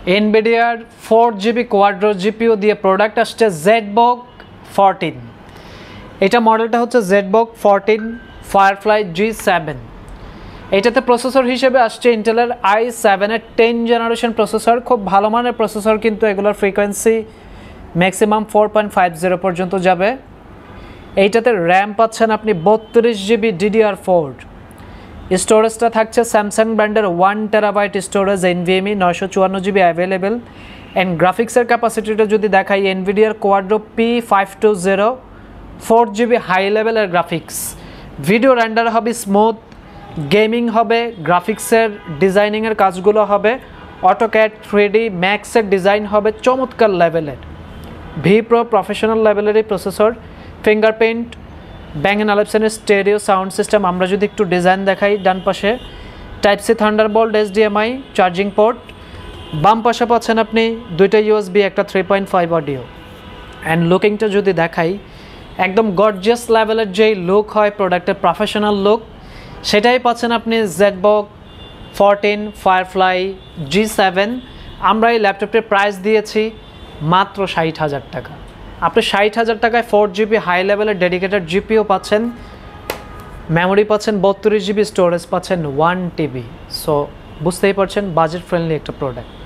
এনভিডিয়ার 4GB কোয়াড্রো GPU দিয়ে product আসছে ZBook 14। এটা মডেলটা হচ্ছে ZBook 14 Firefly G7। এটাতে প্রসেসর হিসেবে আসছে ইন্টেলের i7 এর 10 জেনারেশন প্রসেসর, খুব ভালো মানের প্রসেসর, কিন্তু এগুলোর ফ্রিকোয়েন্সি ম্যাক্সিমাম 4.50 পর্যন্ত যাবে। এইটাতে র্যাম পাচ্ছেন আপনি 32GB DDR4, স্টোরেজটা থাকছে স্যামসাং ব্র্যান্ডের 1TB storage NVMe 954GB available. And গ্রাফিক্সের ক্যাপাসিটিটা যদি দেখাই, এনভিডিয়ার কোয়াড্রো P520 4GB হাই লেভেলের গ্রাফিক্স, ভিডিও রেন্ডার হবে স্মুথ, গেমিং হবে, গ্রাফিক্সের ডিজাইনিংয়ের কাজগুলো হবে অটোক্যাড 3D ম্যাক্সের ডিজাইন হবে চমৎকার লেভেলের, Pro প্রফেশনাল লেভেলেরই processor, fingerprint, Bang & Olufsen's stereo sound system. আমরা যদি একটু ডিজাইন দেখাই, ডান পাশে Type-C Thunderbolt HDMI charging port, বাম পাশে পাচ্ছেন আপনি দুইটা USB, একটা 3.5 অডিও। অ্যান্ড লুকিংটা যদি দেখাই, একদম গর্জিয়াস লেভেলের যেই লুক হয় প্রোডাক্টের, প্রফেশনাল লুক, সেটাই পাচ্ছেন আপনি ZBook 14 Firefly G7। আমরা এই ল্যাপটপটির প্রাইস দিয়েছি মাত্র 60,000 টাকা। আপনি 60,000 টাকায় 4GB হাই লেভেলের ডেডিকেটেড জিপিইউ পাচ্ছেন, মেমোরি পাচ্ছেন 32GB, স্টোরেজ পাচ্ছেন 1TB। সো বুঝতেই পারছেন বাজেট ফ্রেন্ডলি একটা প্রোডাক্ট।